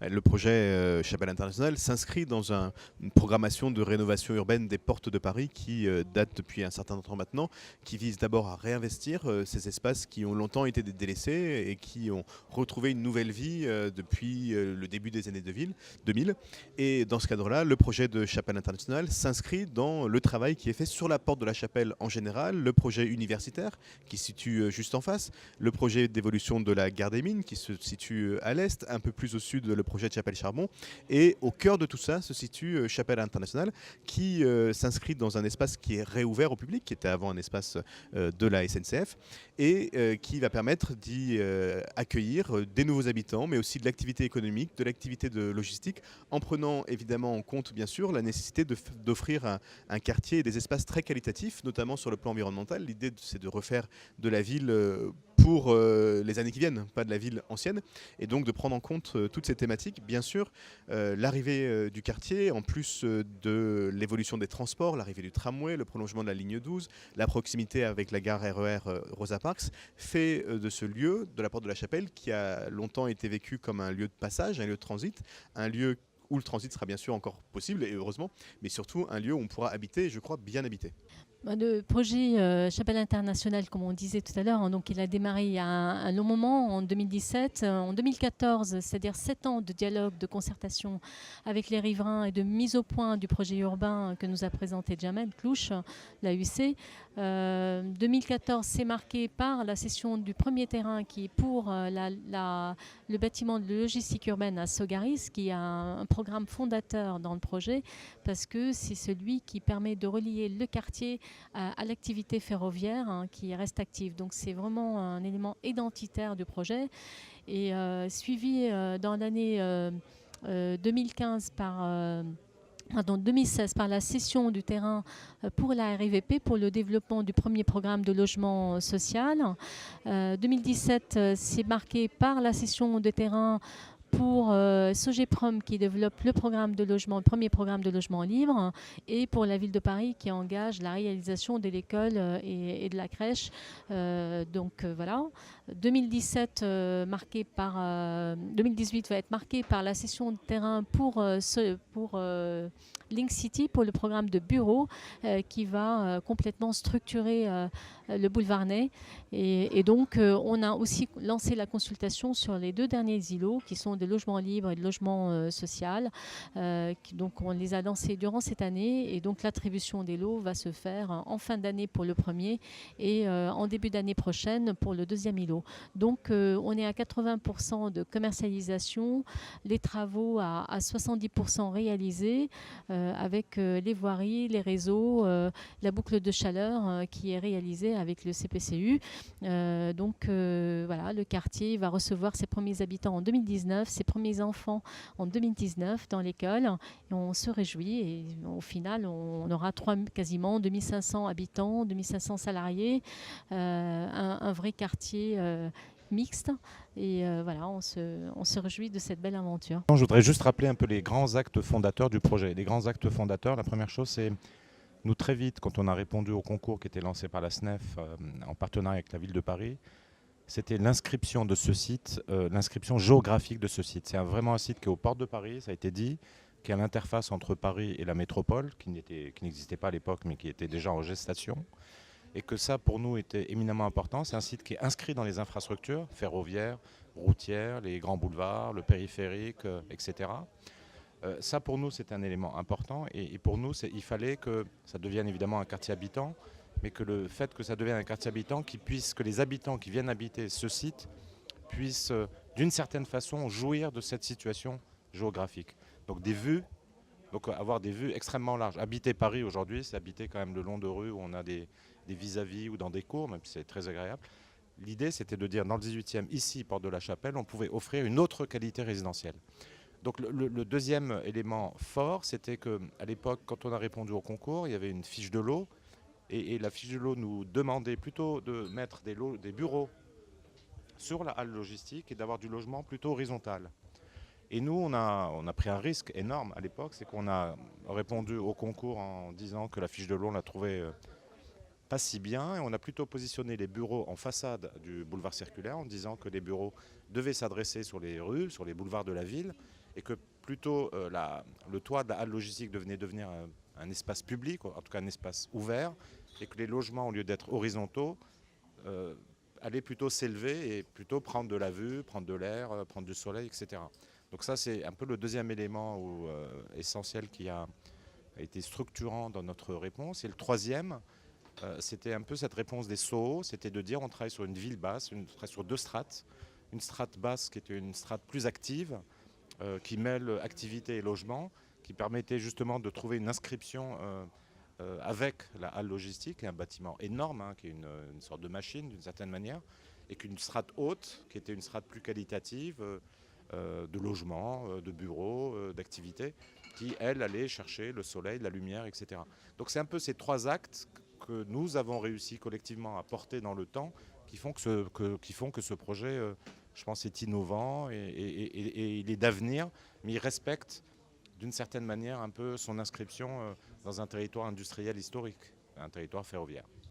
Le projet Chapelle Internationale s'inscrit dans une programmation de rénovation urbaine des portes de Paris qui date depuis un certain temps maintenant, qui vise d'abord à réinvestir ces espaces qui ont longtemps été délaissés et qui ont retrouvé une nouvelle vie depuis le début des années 2000. Et dans ce cadre-là, le projet de Chapelle Internationale s'inscrit dans le travail qui est fait sur la porte de la chapelle en général, le projet universitaire qui se situe juste en face, le projet d'évolution de la gare des Mines qui se situe à l'est, un peu plus au sud le projet de Chapelle Charbon. Et au cœur de tout ça se situe Chapelle Internationale qui s'inscrit dans un espace qui est réouvert au public, qui était avant un espace de la SNCF et qui va permettre d'y accueillir des nouveaux habitants, mais aussi de l'activité économique, de l'activité de logistique, en prenant évidemment en compte bien sûr la nécessité d'offrir un quartier et des espaces très qualitatifs, notamment sur le plan environnemental. L'idée c'est de refaire de la ville pour les années qui viennent, pas de la ville ancienne, et donc de prendre en compte toutes ces thématiques. Bien sûr, l'arrivée du quartier, en plus de l'évolution des transports, l'arrivée du tramway, le prolongement de la ligne 12, la proximité avec la gare RER Rosa Parks, fait de ce lieu, de la Porte de la Chapelle, qui a longtemps été vécu comme un lieu de passage, un lieu de transit, un lieu où le transit sera bien sûr encore possible, et heureusement, mais surtout un lieu où on pourra habiter, et je crois bien habiter. Le projet Chapelle Internationale, comme on disait tout à l'heure, hein, donc il a démarré il y a un long moment, en 2017. En 2014, c'est-à-dire 7 ans de dialogue, de concertation avec les riverains et de mise au point du projet urbain que nous a présenté Jamel Clouche, l'AUC. 2014, c'est marqué par la cession du premier terrain qui est pour le bâtiment de logistique urbaine à Sogaris, qui a un programme fondateur dans le projet, parce que c'est celui qui permet de relier le quartier à l'activité ferroviaire, hein, qui reste active. Donc c'est vraiment un élément identitaire du projet. Et suivi dans l'année 2015 pardon, 2016 par la cession du terrain pour la RIVP, pour le développement du premier programme de logement social. 2017, c'est marqué par la cession de terrain pour Sogeprom qui développe le programme de logement, le premier programme de logement libre, et pour la ville de Paris qui engage la réalisation de l'école et de la crèche. Donc voilà. 2017 2018 va être marqué par la cession de terrain pour Link City, pour le programme de bureau qui va complètement structurer le boulevard Ney. Et donc, on a aussi lancé la consultation sur les 2 derniers îlots qui sont des logements libres et de logements social. Donc, on les a lancés durant cette année et donc l'attribution des lots va se faire en fin d'année pour le premier et en début d'année prochaine pour le deuxième îlot. Donc, on est à 80% de commercialisation, les travaux à 70% réalisés avec les voiries, les réseaux, la boucle de chaleur qui est réalisée avec le CPCU. Donc voilà, le quartier va recevoir ses premiers habitants en 2019, ses premiers enfants en 2019 dans l'école. Et on se réjouit et au final, on aura quasiment 2500 habitants, 2500 salariés, un vrai quartier mixte. Et voilà, on se réjouit de cette belle aventure. Je voudrais juste rappeler un peu les grands actes fondateurs du projet. Les grands actes fondateurs, la première chose, c'est nous très vite, quand on a répondu au concours qui était lancé par la SNEF en partenariat avec la ville de Paris, c'était l'inscription de ce site, l'inscription géographique de ce site. C'est vraiment un site qui est aux portes de Paris, ça a été dit, qui est à l'interface entre Paris et la métropole, qui n'existait pas à l'époque, mais qui était déjà en gestation. Et que ça, pour nous, était éminemment important. C'est un site qui est inscrit dans les infrastructures ferroviaires, routières, les grands boulevards, le périphérique, etc. Ça, pour nous, c'est un élément important. Et pour nous, il fallait que ça devienne évidemment un quartier habitant, mais que le fait que ça devienne un quartier habitant, que les habitants qui viennent habiter ce site puissent, d'une certaine façon, jouir de cette situation géographique. Donc des vues, donc avoir des vues extrêmement larges. Habiter Paris aujourd'hui, c'est habiter quand même le long de rues où on a des vis-à-vis ou dans des cours, même si c'est très agréable. L'idée, c'était de dire, dans le 18e, ici, Porte de la Chapelle, on pouvait offrir une autre qualité résidentielle. Donc le deuxième élément fort, c'était qu'à l'époque, quand on a répondu au concours, il y avait une fiche de lot, et la fiche de lot nous demandait plutôt de mettre des bureaux sur la halle logistique et d'avoir du logement plutôt horizontal. Et nous, on a pris un risque énorme à l'époque, c'est qu'on a répondu au concours en disant que la fiche de lot, on la trouvait pas si bien, et on a plutôt positionné les bureaux en façade du boulevard circulaire en disant que les bureaux devaient s'adresser sur les rues, sur les boulevards de la ville, et que plutôt le toit de la halle logistique devenait devenir un espace public, en tout cas un espace ouvert, et que les logements, au lieu d'être horizontaux, allaient plutôt s'élever et plutôt prendre de la vue, prendre de l'air, prendre du soleil, etc. Donc ça, c'est un peu le deuxième élément essentiel qui a été structurant dans notre réponse. Et le troisième, c'était un peu cette réponse des SOHO, c'était de dire on travaille sur une ville basse, on travaille sur deux strates. Une strate basse qui était une strate plus active, qui mêle activité et logement, qui permettait justement de trouver une inscription avec la halle logistique, un bâtiment énorme, hein, qui est une sorte de machine d'une certaine manière, et qu'une strate haute, qui était une strate plus qualitative, de logement, de bureaux, d'activités, qui, elle, allait chercher le soleil, la lumière, etc. Donc c'est un peu ces trois actes que nous avons réussi collectivement à porter dans le temps, qui font que ce projet, je pense, est innovant et il est d'avenir, mais il respecte d'une certaine manière un peu son inscription dans un territoire industriel historique, un territoire ferroviaire.